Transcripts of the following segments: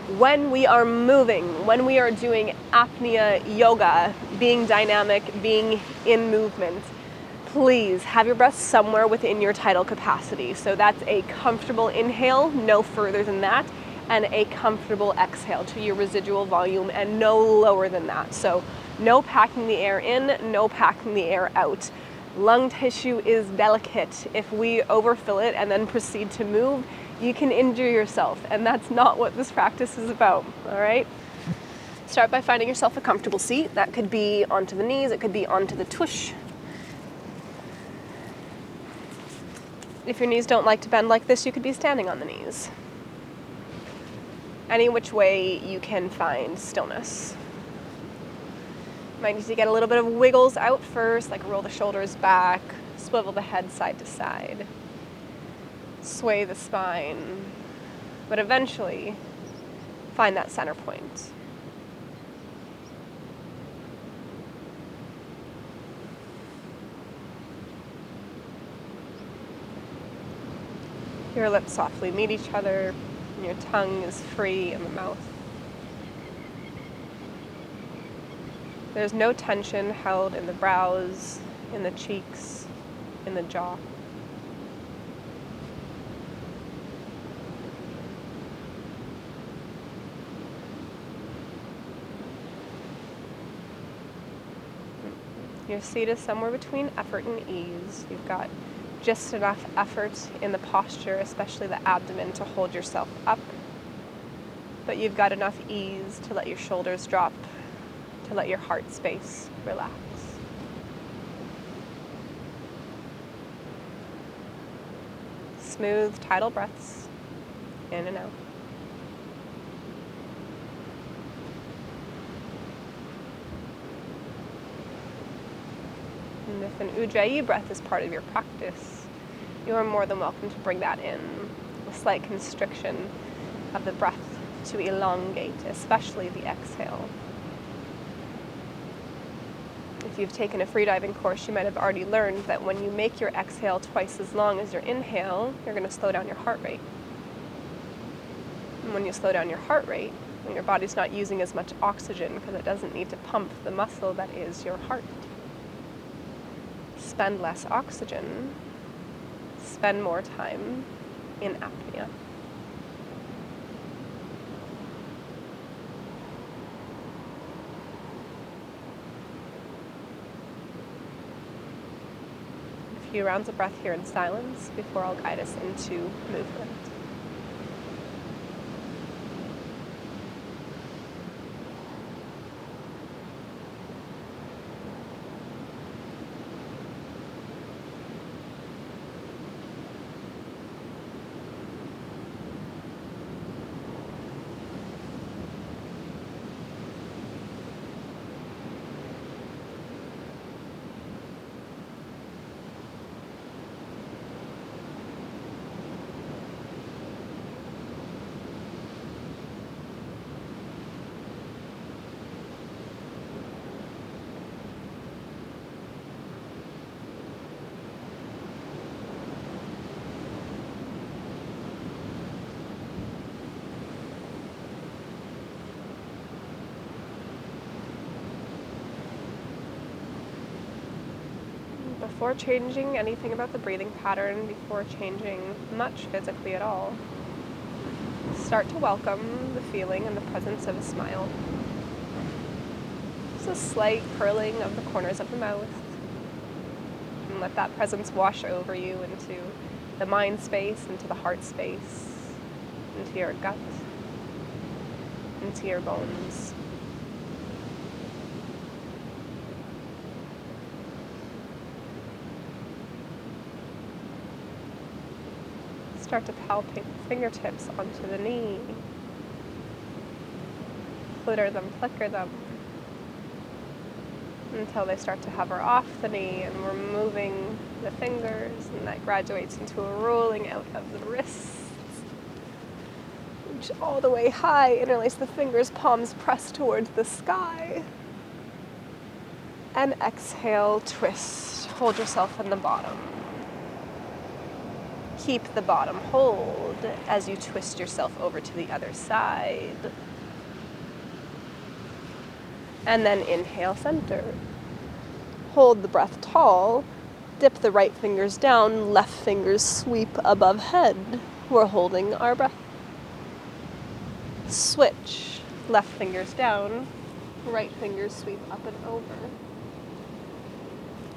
When we are moving, when we are doing apnea yoga, being dynamic, being in movement, please have your breath somewhere within your tidal capacity. So that's a comfortable inhale, no further than that, and a comfortable exhale to your residual volume and no lower than that. So no packing the air in, no packing the air out. Lung tissue is delicate. If we overfill it and then proceed to move, you can injure yourself, and that's not what this practice is about, all right? Start by finding yourself a comfortable seat. That could be onto the knees, it could be onto the tush. If your knees don't like to bend like this, you could be standing on the knees. Any which way you can find stillness. Might need to get a little bit of wiggles out first, like roll the shoulders back, swivel the head side to side, sway the spine, but eventually find that center point. Your lips softly meet each other, and your tongue is free in the mouth. There's no tension held in the brows, in the cheeks, in the jaw. Your seat is somewhere between effort and ease. You've got just enough effort in the posture, especially the abdomen, to hold yourself up. But you've got enough ease to let your shoulders drop, to let your heart space relax. Smooth tidal breaths, in and out. And if an Ujjayi breath is part of your practice, you are more than welcome to bring that in. A slight constriction of the breath to elongate, especially the exhale. If you've taken a freediving course, you might have already learned that when you make your exhale twice as long as your inhale, you're going to slow down your heart rate. And when you slow down your heart rate, when your body's not using as much oxygen because it doesn't need to pump the muscle that is your heart. Spend less oxygen, spend more time in apnea. A few rounds of breath here in silence before I'll guide us into movement. Before changing anything about the breathing pattern, before changing much physically at all, start to welcome the feeling and the presence of a smile. Just a slight curling of the corners of the mouth. And let that presence wash over you into the mind space, into the heart space, into your gut, into your bones. Start to palpate the fingertips onto the knee. Flitter them, flicker them, until they start to hover off the knee, and we're moving the fingers, and that graduates into a rolling out of the wrists. Reach all the way high, interlace the fingers, palms pressed towards the sky. And exhale, twist. Hold yourself in the bottom. Keep the bottom hold as you twist yourself over to the other side. And then inhale, center. Hold the breath tall. Dip the right fingers down, left fingers sweep above head. We're holding our breath. Switch. Left fingers down, right fingers sweep up and over.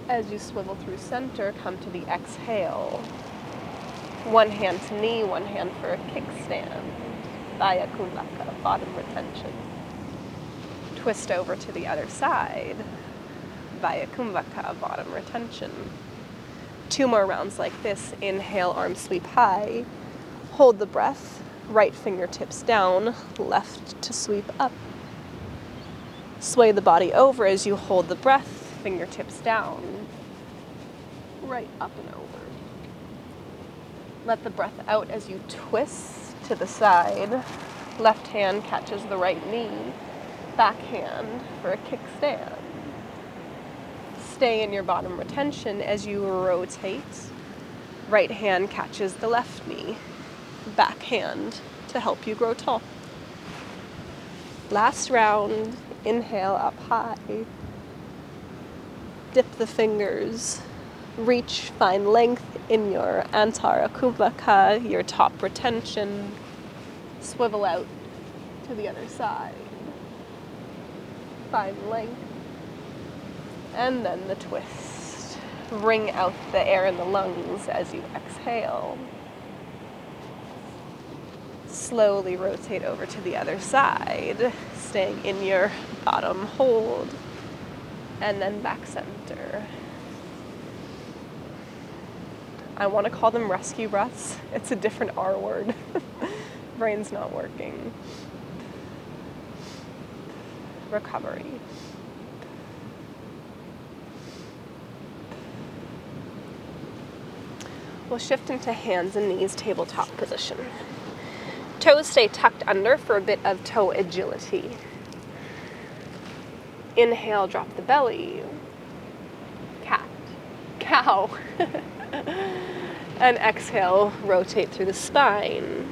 As you swivel through center, come to the exhale. One hand to knee, one hand for a kickstand. Vaya Kumbhaka, bottom retention. Twist over to the other side. Vaya Kumbhaka, bottom retention. 2 more rounds like this. Inhale, arms sweep high. Hold the breath. Right fingertips down, left to sweep up. Sway the body over as you hold the breath, fingertips down. Right up and over. Let the breath out as you twist to the side. Left hand catches the right knee. Back hand for a kickstand. Stay in your bottom retention as you rotate. Right hand catches the left knee. Back hand to help you grow tall. Last round. Inhale up high. Dip the fingers. Reach, find length in your Antara Kumbhaka, your top retention. Swivel out to the other side. Find length. And then the twist. Wring out the air in the lungs as you exhale. Slowly rotate over to the other side, staying in your bottom hold. And then back center. I want to call them rescue breaths. It's a different R word. Brain's not working. Recovery. We'll shift into hands and knees, tabletop position. Toes stay tucked under for a bit of toe agility. Inhale, drop the belly. Cat. Cow. And exhale, rotate through the spine.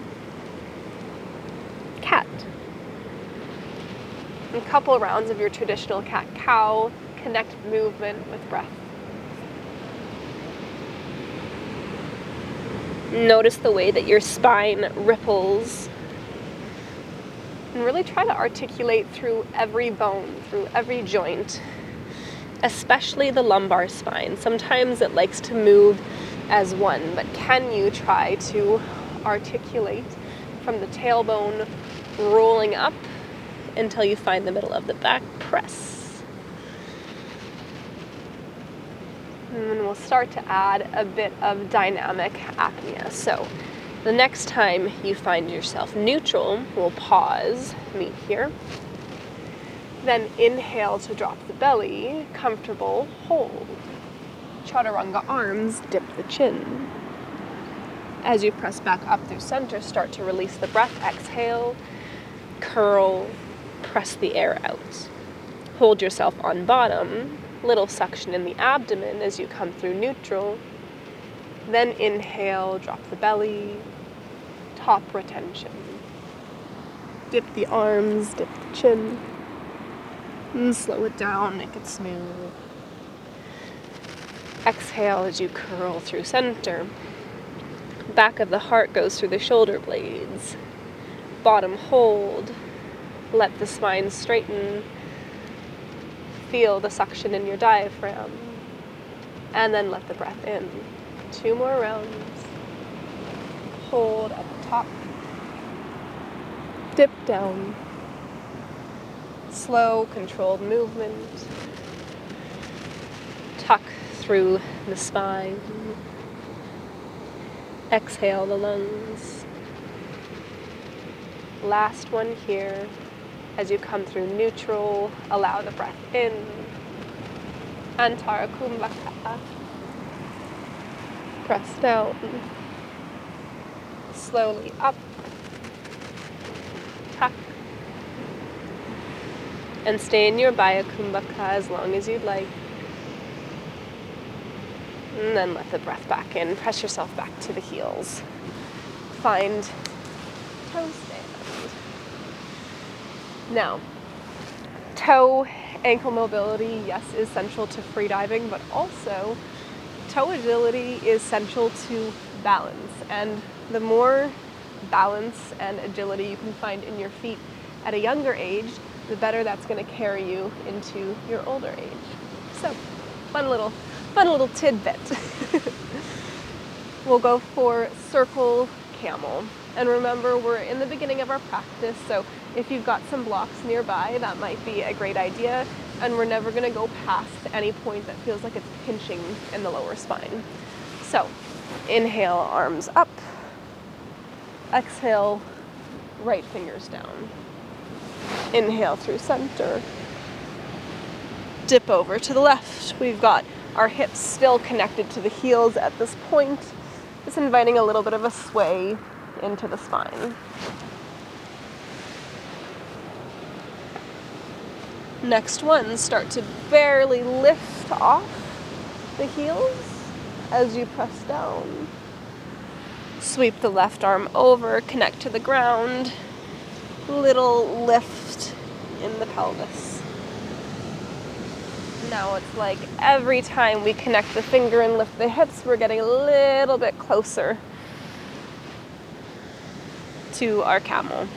Cat. A couple rounds of your traditional cat-cow. Connect movement with breath. Notice the way that your spine ripples. And really try to articulate through every bone, through every joint, especially the lumbar spine. Sometimes it likes to move as one, but can you try to articulate from the tailbone rolling up until you find the middle of the back, press. And then we'll start to add a bit of dynamic apnea. So the next time you find yourself neutral, we'll pause, meet here. Then inhale to drop the belly, comfortable, hold. Chaturanga arms, dip the chin. As you press back up through center, start to release the breath. Exhale, curl, press the air out. Hold yourself on bottom, little suction in the abdomen as you come through neutral. Then inhale, drop the belly, top retention. Dip the arms, dip the chin, and slow it down, make it smooth. Exhale as you curl through center. Back of the heart goes through the shoulder blades. Bottom hold. Let the spine straighten. Feel the suction in your diaphragm. And then let the breath in. 2 more rounds. Hold at the top. Dip down. Slow, controlled movement. Tuck through the spine. Exhale the lungs. Last one here. As you come through neutral, allow the breath in. Antara Kumbhaka. Press down. Slowly up. Tuck. And stay in your Vaya Kumbhaka as long as you'd like. And then let the breath back in. Press yourself back to the heels. Find toe stand. Now, toe ankle mobility, yes, is essential to free diving, but also toe agility is essential to balance. And the more balance and agility you can find in your feet at a younger age, the better that's going to carry you into your older age. So, fun little tidbit. We'll go for circle camel. And remember, we're in the beginning of our practice, so if you've got some blocks nearby, that might be a great idea. And we're never going to go past any point that feels like it's pinching in the lower spine. So, inhale, arms up. Exhale, right fingers down. Inhale through center. Dip over to the left. We've got our hips still connected to the heels at this point. Just inviting a little bit of a sway into the spine. Next one, start to barely lift off the heels as you press down. Sweep the left arm over, connect to the ground. Little lift in the pelvis. Now it's like every time we connect the finger and lift the hips, we're getting a little bit closer to our camel.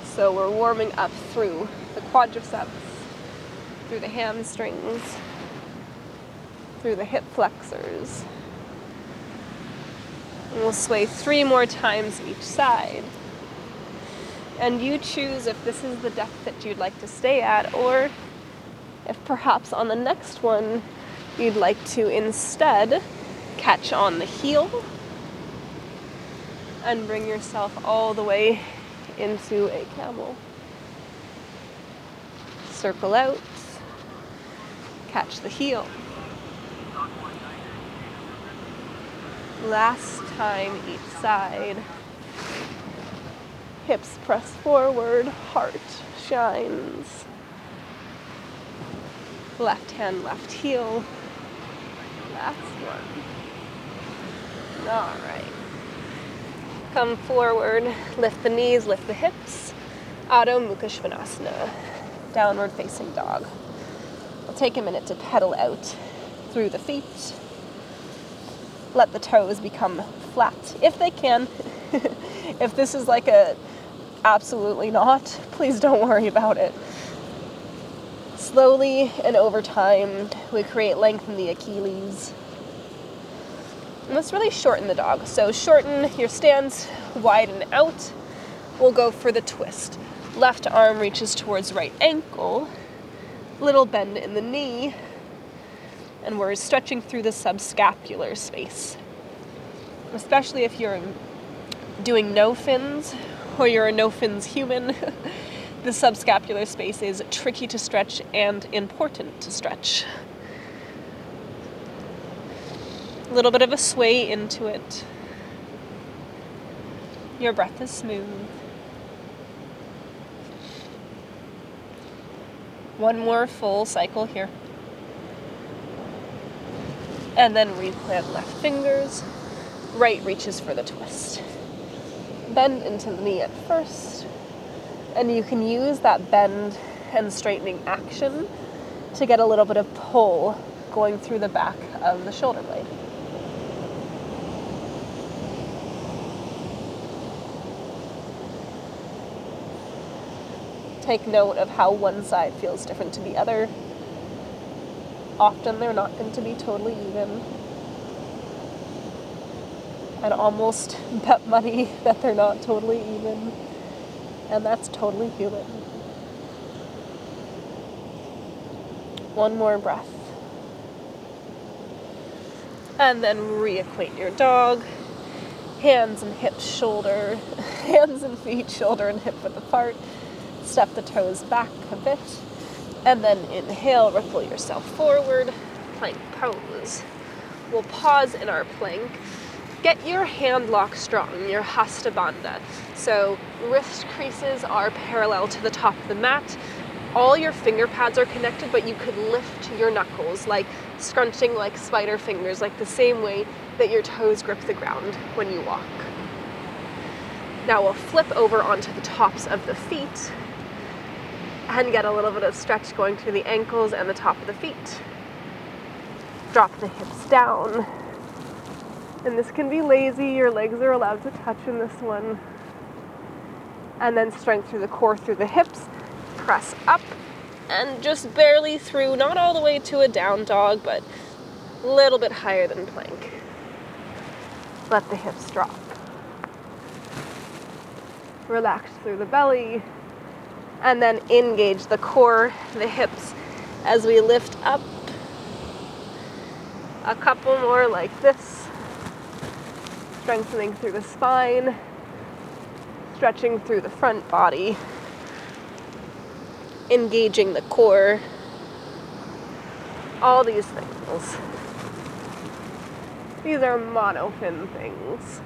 So we're warming up through the quadriceps, through the hamstrings, through the hip flexors. And we'll sway 3 more times each side. And you choose if this is the depth that you'd like to stay at, or if perhaps on the next one you'd like to instead catch on the heel and bring yourself all the way into a camel. Circle out, catch the heel. Last time each side. Hips press forward, heart shines. Left hand, left heel. Last one. All right. Come forward, lift the knees, lift the hips. Adho Mukha Svanasana, downward facing dog. We'll take a minute to pedal out through the feet. Let the toes become flat, if they can. If this is like a absolutely not, please don't worry about it. Slowly and over time, we create length in the Achilles. And let's really shorten the dog. So shorten your stance, widen out. We'll go for the twist. Left arm reaches towards right ankle. Little bend in the knee. And we're stretching through the subscapular space. Especially if you're doing no fins, or you're a no fins human, the subscapular space is tricky to stretch and important to stretch. A little bit of a sway into it. Your breath is smooth. One more full cycle here. And then replant left fingers. Right reaches for the twist. Bend into the knee at first. And you can use that bend and straightening action to get a little bit of pull going through the back of the shoulder blade. Take note of how one side feels different to the other. Often they're not going to be totally even. I'd almost bet money that they're not totally even. And that's totally human. One more breath. And then reacquaint your dog. Hands and hips, shoulder. Hands and feet, shoulder and hip width apart. Step the toes back a bit. And then inhale, ripple yourself forward. Plank pose. We'll pause in our plank. Get your hand lock strong, your Hasta Bandha. So wrist creases are parallel to the top of the mat. all your finger pads are connected, but you could lift your knuckles, like scrunching like spider fingers, like the same way that your toes grip the ground when you walk. Now we'll flip over onto the tops of the feet and get a little bit of stretch going through the ankles and the top of the feet. Drop the hips down. And this can be lazy, your legs are allowed to touch in this one. And then strength through the core, through the hips. Press up and just barely through, not all the way to a down dog, but a little bit higher than plank. Let the hips drop. Relax through the belly, and then engage the core, the hips, as we lift up. A couple more like this. Strengthening through the spine, stretching through the front body, engaging the core, all these things. These are monofin things.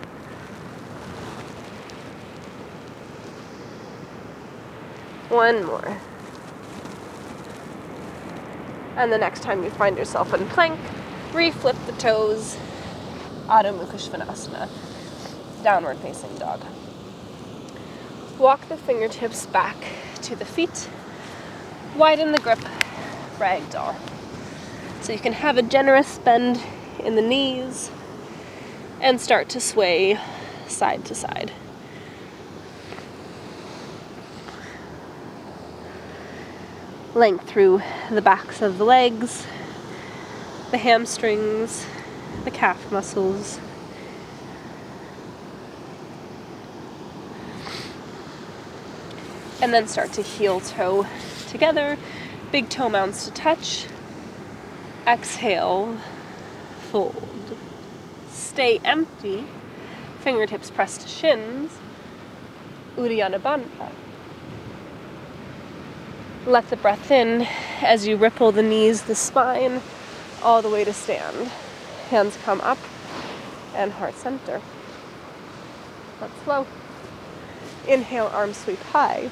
One more. And the next time you find yourself in plank, reflip the toes, Adho Mukha Svanasana, downward facing dog. Walk the fingertips back to the feet, widen the grip, ragdoll. So you can have a generous bend in the knees and start to sway side to side. Length through the backs of the legs, the hamstrings, the calf muscles. And then start to heel toe together, big toe mounds to touch. Exhale, fold. Stay empty, fingertips pressed to shins, Uddiyana Bandha. Let the breath in as you ripple the knees, the spine, all the way to stand. Hands come up and heart center. That's slow. Inhale, arms sweep high.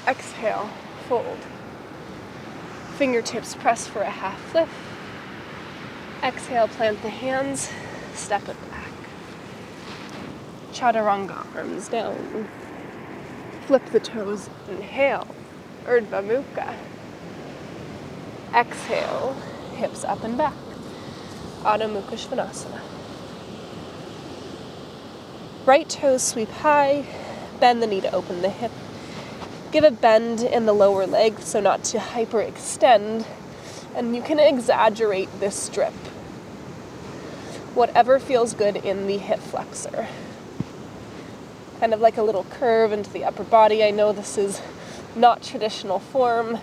Exhale, fold. Fingertips press for a half lift. Exhale, plant the hands, step it back. Chaturanga, arms down. Flip the toes, inhale, Urdhva Mukha. Exhale, hips up and back. Adho Mukha Svanasana. Right toes sweep high, bend the knee to open the hip. Give a bend in the lower leg so not to hyperextend, and you can exaggerate this strip. Whatever feels good in the hip flexor. Kind of like a little curve into the upper body. I know this is not traditional form,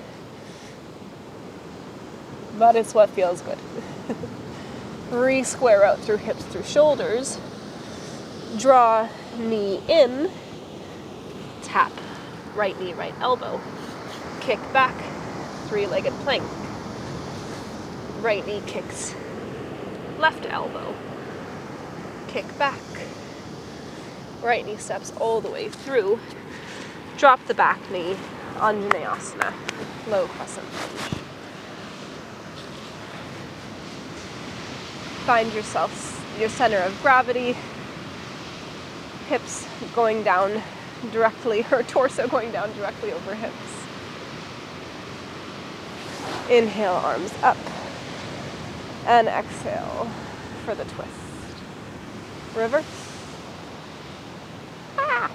but it's what feels good. Re-square out through hips, through shoulders. Draw knee in. Tap right knee, right elbow. Kick back, three-legged plank. Right knee kicks left elbow. Kick back. Right knee steps all the way through. Drop the back knee, Anjaneyasana, low crescent lunge. Find yourself, your center of gravity, hips going down directly, or torso going down directly over hips. Inhale, arms up, and exhale for the twist. Reverse. Ah!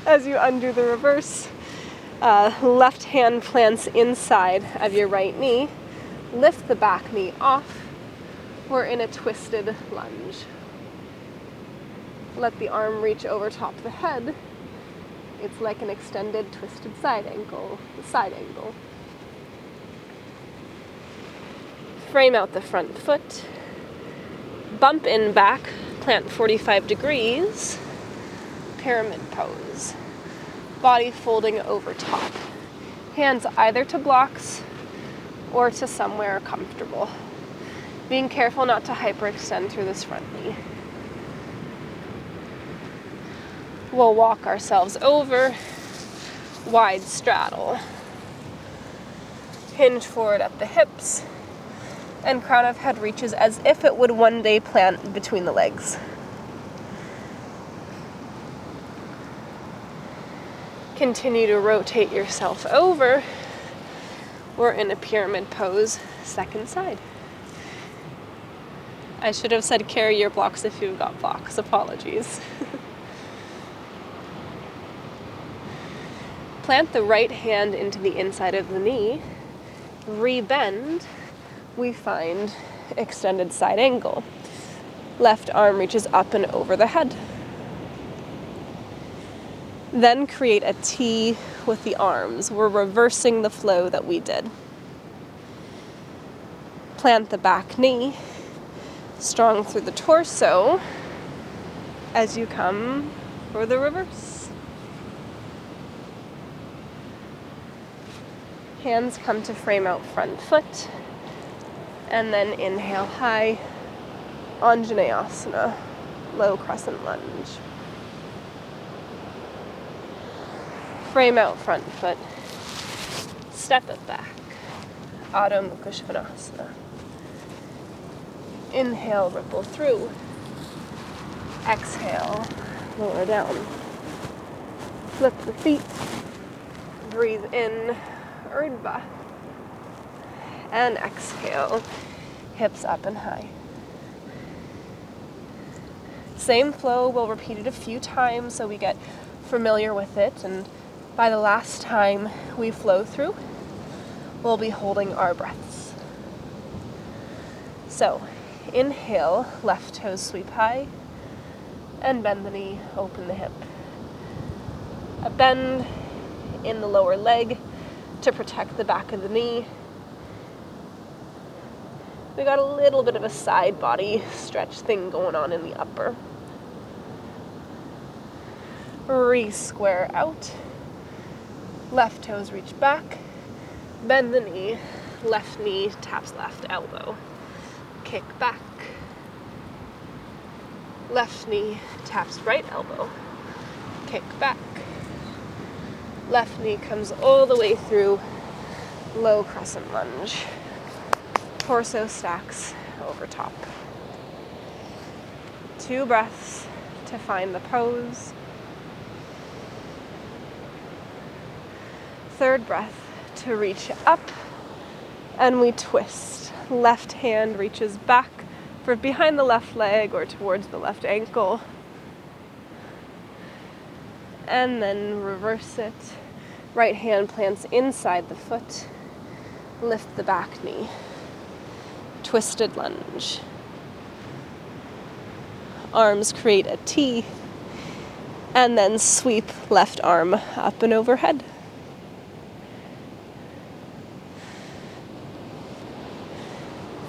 As you undo the reverse, left hand plants inside of your right knee. Lift the back knee off. We're in a twisted lunge. Let the arm reach over top of the head. It's like an extended twisted side angle. Frame out the front foot. Bump in back, plant 45 degrees. Pyramid pose. Body folding over top. Hands either to blocks or to somewhere comfortable. Being careful not to hyperextend through this front knee. We'll walk ourselves over Wide straddle. Hinge forward at the hips, and crown of head reaches as if it would one day plant between the legs. Continue to rotate yourself over. We're in a pyramid pose, second side. I should have said carry your blocks if you've got blocks. Apologies. Plant the right hand into the inside of the knee. Rebend. We find extended side angle. Left arm reaches up and over the head. Then create a T with the arms. We're reversing the flow that we did. Plant the back knee, strong through the torso as you come for the reverse. Hands come to frame out front foot, and then inhale high, Anjaneyasana, low crescent lunge. Frame out front foot, step it back, Adho Mukha Svanasana. Inhale, ripple through. Exhale, lower down. Flip the feet, breathe in, Urdhva. And exhale, hips up and high. Same flow, we'll repeat it a few times so we get familiar with it, and by the last time we flow through, we'll be holding our breaths. So, inhale, left toes sweep high, and bend the knee, open the hip. A bend in the lower leg to protect the back of the knee. We got a little bit of a side body stretch thing going on in the upper. Re-square out. Left toes reach back. Bend the knee. Left knee taps left elbow. Kick back. Left knee taps right elbow. Kick back. Left knee comes all the way through. Low crescent lunge. Torso stacks over top. 2 breaths to find the pose. 3rd breath to reach up, and we twist. Left hand reaches back for behind the left leg or towards the left ankle. And then reverse it. Right hand plants inside the foot. Lift the back knee. Twisted lunge. Arms create a T, and then sweep left arm up and overhead.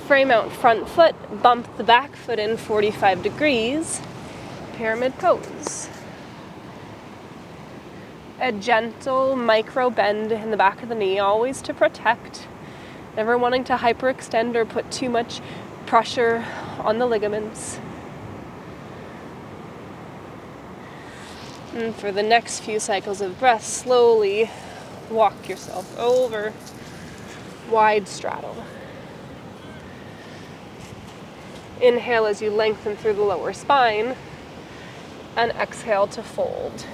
Frame out front foot, bump the back foot in 45 degrees, pyramid pose. A gentle micro bend in the back of the knee, always to protect. Never wanting to hyperextend or put too much pressure on the ligaments. And for the next few cycles of breath, slowly walk yourself over, wide straddle. Inhale as you lengthen through the lower spine, and exhale to fold.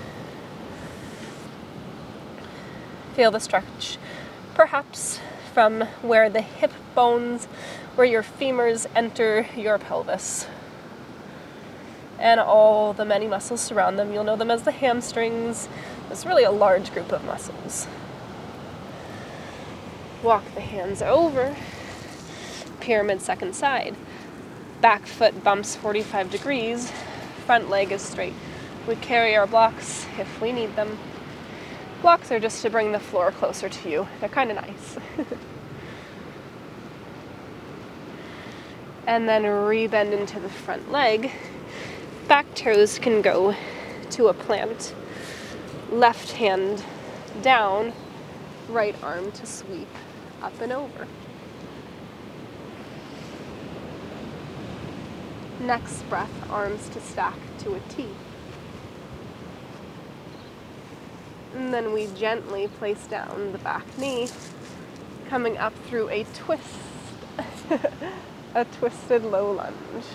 Feel the stretch, perhaps from where the hip bones, where your femurs enter your pelvis. And all the many muscles surround them. You'll know them as the hamstrings. It's really a large group of muscles. Walk the hands over, pyramid second side. Back foot bumps 45 degrees, front leg is straight. We carry our blocks if we need them. Blocks are just to bring the floor closer to you. They're kind of nice. And then rebend into the front leg. Back toes can go to a plant. Left hand down, right arm to sweep up and over. Next breath, arms to stack to a T. And then we gently place down the back knee, coming up through a twist, a twisted low lunge.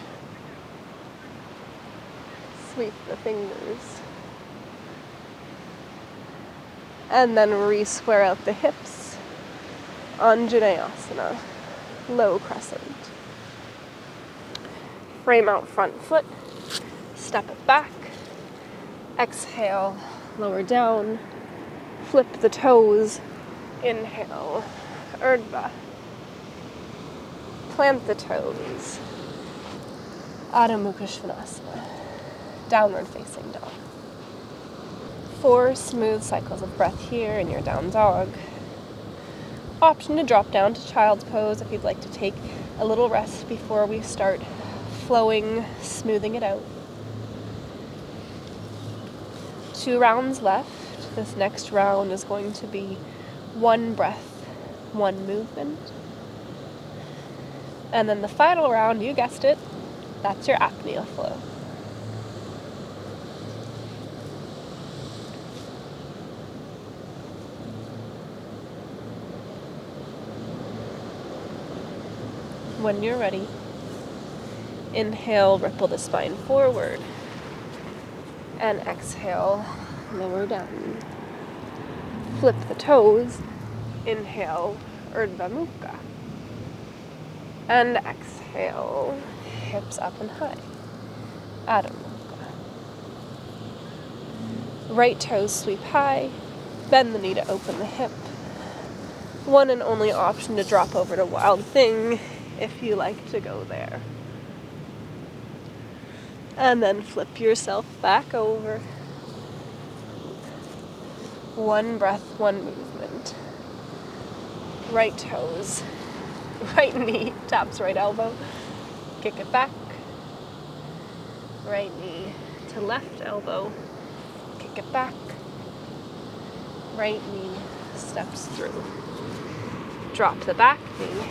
Sweep the fingers. And then re-square out the hips, Anjaneyasana, low crescent. Frame out front foot, step it back, exhale, lower down, flip the toes, inhale, Urdhva. Plant the toes, Adho Mukha Svanasana, downward facing dog. 4 smooth cycles of breath here in your down dog. Option to drop down to child's pose if you'd like to take a little rest before we start flowing, smoothing it out. 2 rounds left. This next round is going to be 1 breath, 1 movement. And then the final round, you guessed it, that's your apnea flow. When you're ready, inhale, ripple the spine forward, and exhale, lower down. Flip the toes, inhale, Urdhva Mukha, and exhale, hips up and high, Adho Mukha. Right toes sweep high, bend the knee to open the hip. One and only option to drop over to Wild Thing if you like to go there. And then flip yourself back over. 1 breath, 1 movement. Right toes, right knee taps right elbow. Kick it back. Right knee to left elbow. Kick it back. Right knee steps through. Drop the back knee.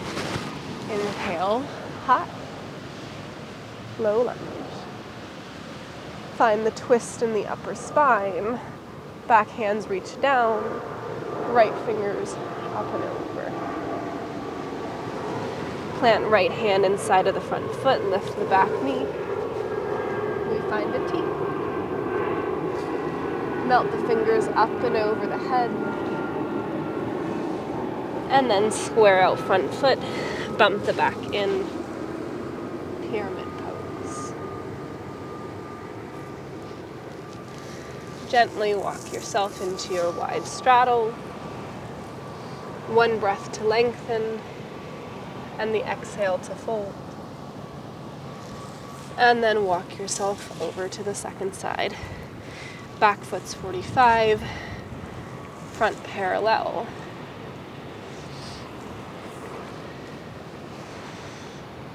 Inhale, high, low lunge. Find the twist in the upper spine. Back hands reach down, right fingers up and over. Plant right hand inside of the front foot, lift the back knee. We find a T. Melt the fingers up and over the head. And then square out front foot. Bump the back in, pyramid pose. Gently walk yourself into your wide straddle. 1 breath to lengthen, and the exhale to fold. And then walk yourself over to the second side. Back foot's 45, front parallel.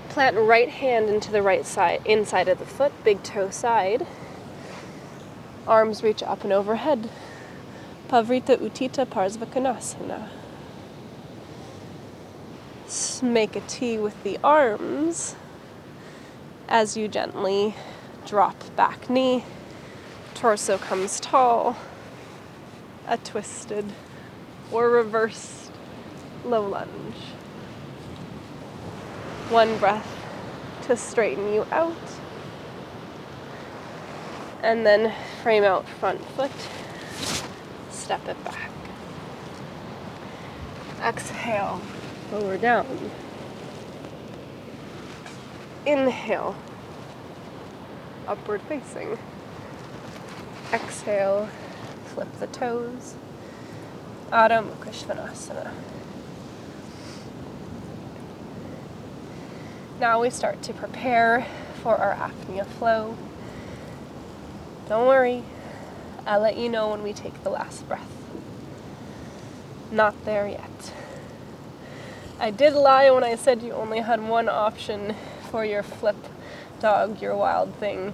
Plant right hand into the right side, inside of the foot, big toe side. Arms reach up and overhead. Pavrita Utthita Parsvakonasana. Make a T with the arms as you gently drop back knee. Torso comes tall. A twisted or reversed low lunge. 1 breath to straighten you out. And then frame out front foot. Step it back. Exhale, lower down. Inhale, upward facing. Exhale, flip the toes. Adho Mukha Svanasana. Now we start to prepare for our apnea flow. Don't worry, I'll let you know when we take the last breath. Not there yet. I did lie when I said you only had 1 option for your flip dog, your Wild Thing,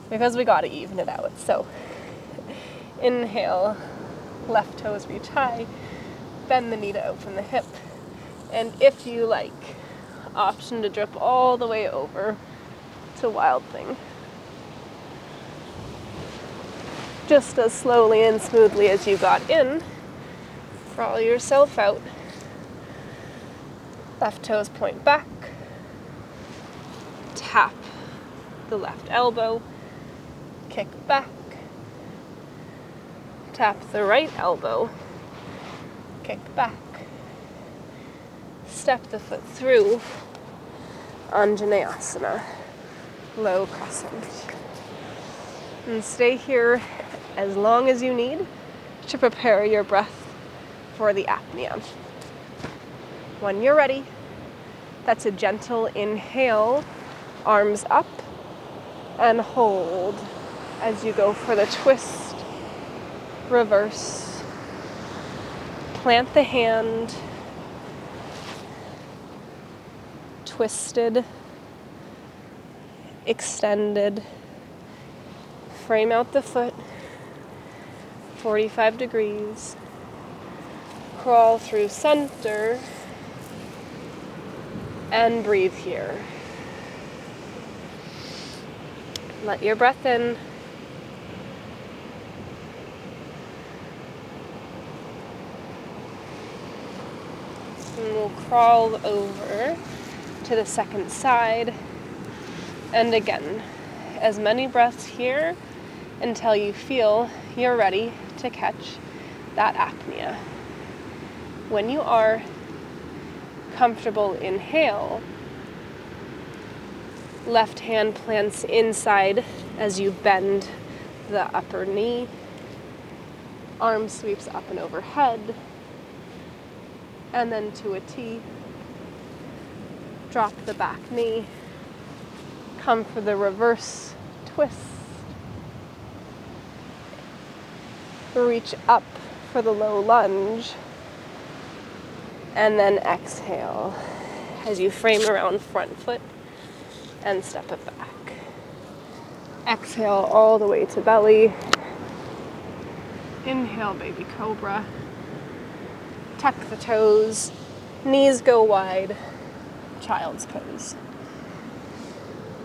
because we gotta even it out. So, inhale, left toes reach high, bend the knee to open the hip, and if you like, option to drip all the way over to Wild Thing. Just as slowly and smoothly as you got in, crawl yourself out. Left toes point back. Tap the left elbow. Kick back. Tap the right elbow. Kick back. Step the foot through. Anjaneyasana. Low crescent. And stay here as long as you need to prepare your breath for the apnea. When you're ready, that's a gentle inhale, arms up, and hold as you go for the twist, reverse. Plant the hand, twisted, extended. Frame out the foot, 45 degrees. Crawl through center and breathe here. Let your breath in. And we'll crawl over to the second side. And again, as many breaths here until you feel you're ready to catch that apnea. When you are comfortable, inhale. Left hand plants inside as you bend the upper knee. Arm sweeps up and overhead. And then to a T. Drop the back knee. Come for the reverse twist. Reach up for the low lunge. And then exhale as you frame around front foot and step it back. Exhale all the way to belly. Inhale, baby cobra. Tuck the toes. Knees go wide. Child's pose.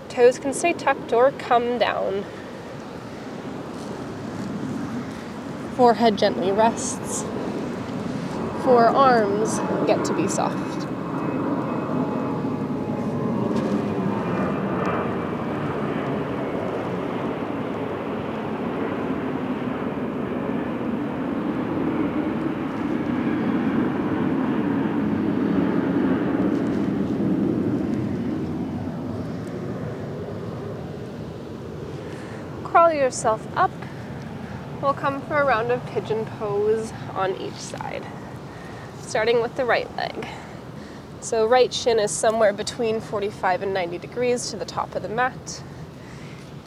Toes can stay tucked or come down. Forehead gently rests. Forearms get to be soft. Crawl yourself up. We'll come for a round of pigeon pose on each side. Starting with the right leg. So right shin is somewhere between 45 and 90 degrees to the top of the mat.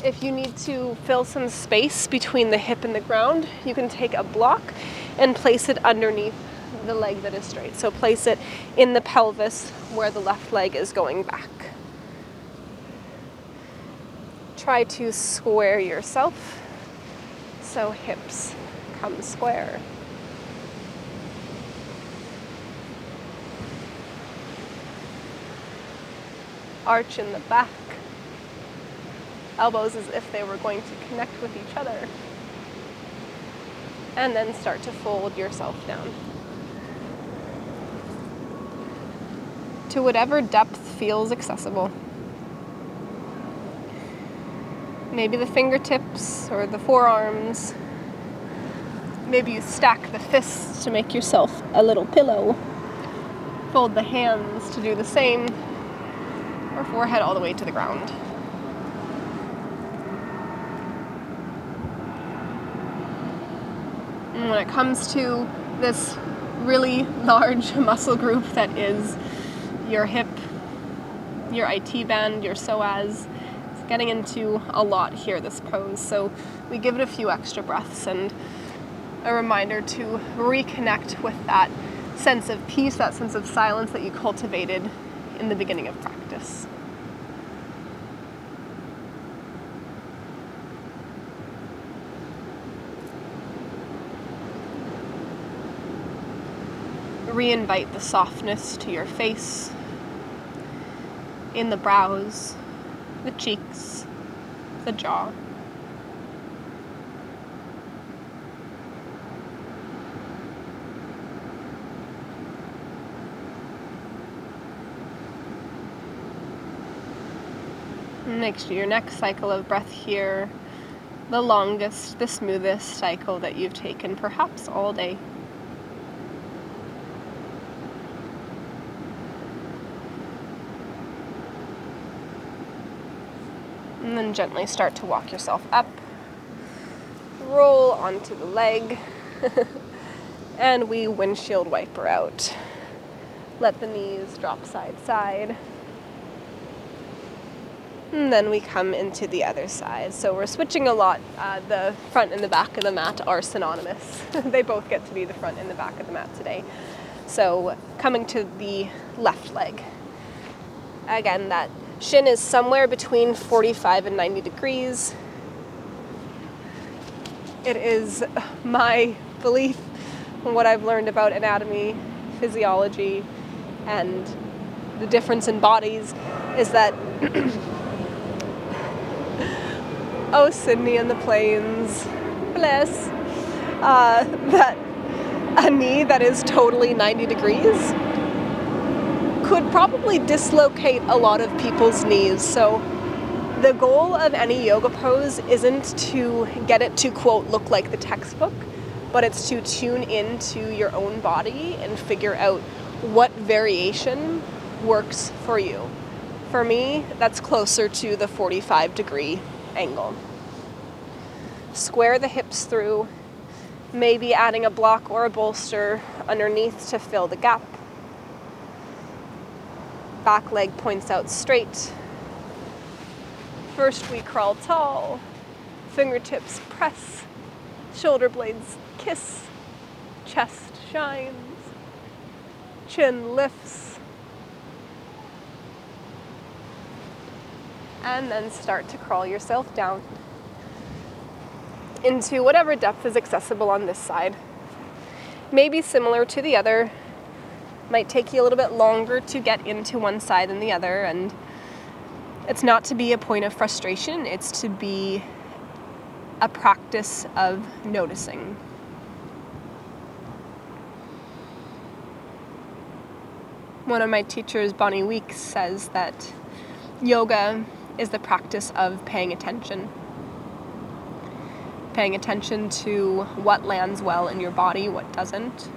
If you need to fill some space between the hip and the ground, you can take a block and place it underneath the leg that is straight. So place it in the pelvis where the left leg is going back. Try to square yourself so hips come square. Arch in the back. Elbows as if they were going to connect with each other. And then start to fold yourself down. To whatever depth feels accessible. Maybe the fingertips or the forearms. Maybe you stack the fists to make yourself a little pillow. Fold the hands to do the same. Or forehead all the way to the ground. And when it comes to this really large muscle group that is your hip, your IT band, your psoas, it's getting into a lot here, this pose. So we give it a few extra breaths and a reminder to reconnect with that sense of peace, that sense of silence that you cultivated in the beginning of practice. Reinvite the softness to your face, in the brows, the cheeks, the jaw. Make your next cycle of breath here the longest, the smoothest cycle that you've taken perhaps all day. And then gently start to walk yourself up. Roll onto the leg. And we windshield wiper out. Let the knees drop side to side. And then we come into the other side. So we're switching a lot. The front and the back of the mat are synonymous. They both get to be the front and the back of the mat today. So coming to the left leg. Again, that shin is somewhere between 45 and 90 degrees. It is my belief, what I've learned about anatomy, physiology, and the difference in bodies, is that oh, Sydney and the plains, bless, that a knee that is totally 90 degrees could probably dislocate a lot of people's knees. So the goal of any yoga pose isn't to get it to, quote, look like the textbook, but it's to tune into your own body and figure out what variation works for you. For me, that's closer to the 45-degree angle. Square the hips through, maybe adding a block or a bolster underneath to fill the gap. Back leg points out straight. First we crawl tall, fingertips press, shoulder blades kiss, chest shines, chin lifts, and then start to crawl yourself down into whatever depth is accessible on this side. Maybe similar to the other, might take you a little bit longer to get into one side than the other, and it's not to be a point of frustration, it's to be a practice of noticing. One of my teachers, Bonnie Weeks, says that yoga is the practice of paying attention. Paying attention to what lands well in your body, what doesn't.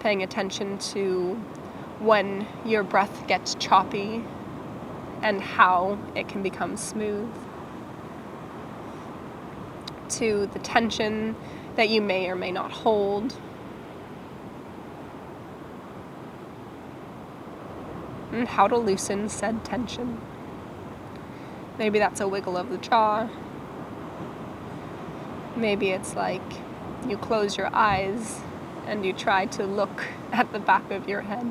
Paying attention to when your breath gets choppy and how it can become smooth. To the tension that you may or may not hold. And how to loosen said tension. Maybe that's a wiggle of the jaw. Maybe it's like you close your eyes and you try to look at the back of your head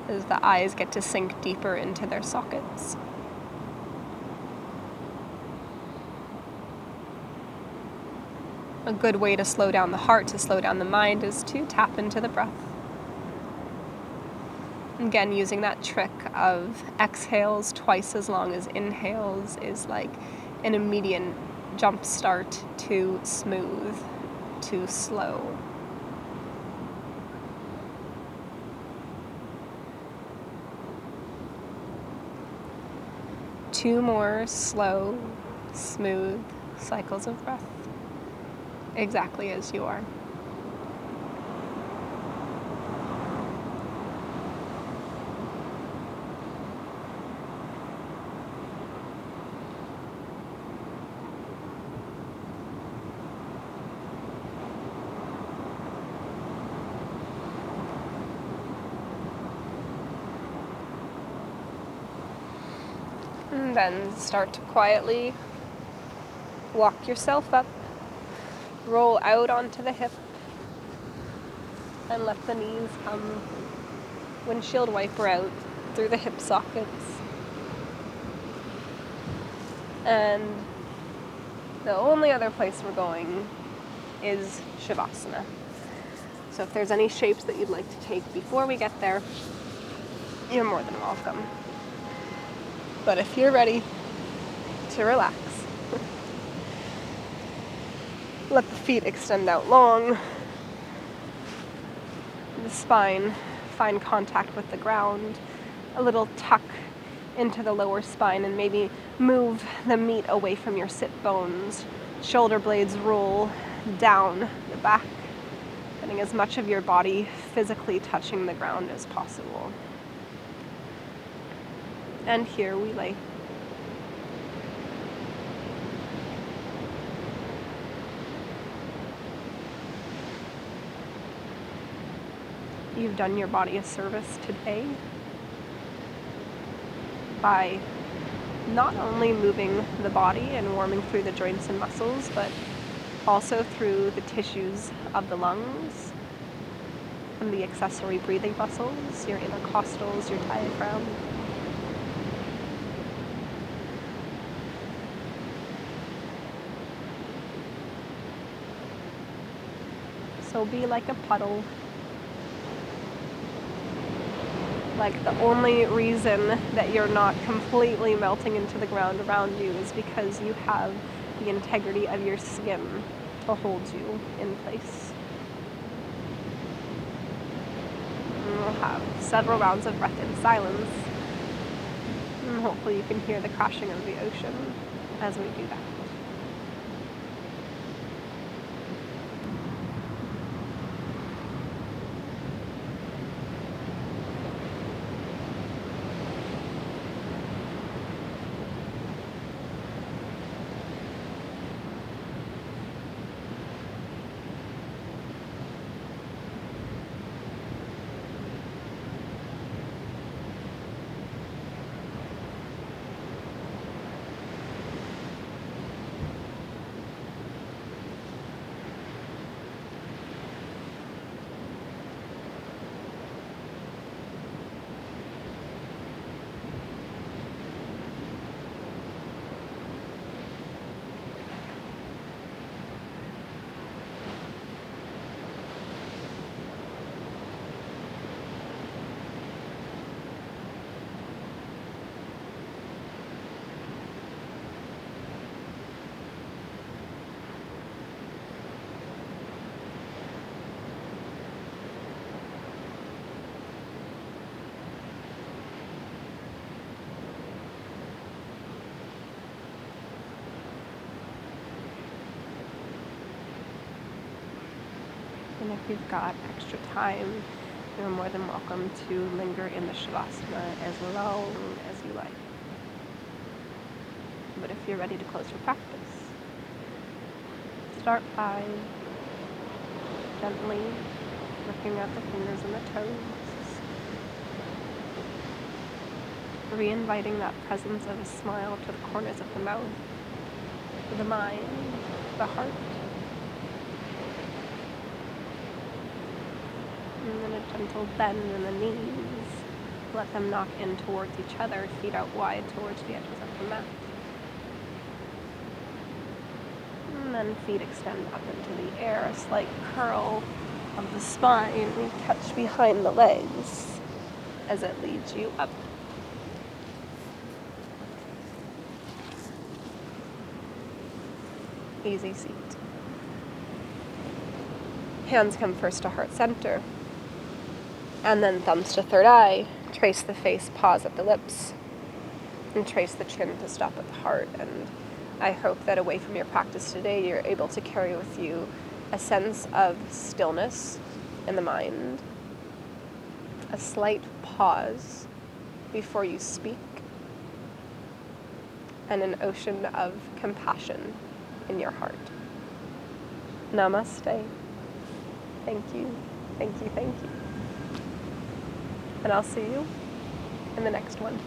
as the eyes get to sink deeper into their sockets. A good way to slow down the heart, to slow down the mind, is to tap into the breath. Again, using that trick of exhales twice as long as inhales is like an immediate jump start to smooth, to slow. Two more slow, smooth cycles of breath, exactly as you are. And then start to quietly walk yourself up, roll out onto the hip, and let the knees come windshield wiper out through the hip sockets. And the only other place we're going is Shavasana. So if there's any shapes that you'd like to take before we get there, you're more than welcome. But if you're ready to relax, let the feet extend out long, the spine find contact with the ground, a little tuck into the lower spine and maybe move the meat away from your sit bones. Shoulder blades roll down the back, getting as much of your body physically touching the ground as possible. And here we lay. You've done your body a service today by not only moving the body and warming through the joints and muscles, but also through the tissues of the lungs and the accessory breathing muscles, your intercostals, your diaphragm. So be like a puddle. Like the only reason that you're not completely melting into the ground around you is because you have the integrity of your skin to hold you in place. And we'll have several rounds of breath in silence. And hopefully you can hear the crashing of the ocean as we do that. And if you've got extra time, you're more than welcome to linger in the Shavasana as long as you like. But if you're ready to close your practice, start by gently looking at the fingers and the toes, re-inviting that presence of a smile to the corners of the mouth, to the mind, the heart. And then a gentle bend in the knees. Let them knock in towards each other, feet out wide towards the edges of the mat. And then feet extend up into the air, a slight curl of the spine. We catch behind the legs as it leads you up. Easy seat. Hands come first to heart center. And then thumbs to third eye. Trace the face, pause at the lips. And trace the chin to stop at the heart. And I hope that away from your practice today, you're able to carry with you a sense of stillness in the mind. A slight pause before you speak. And an ocean of compassion in your heart. Namaste. Thank you, thank you, thank you. And I'll see you in the next one.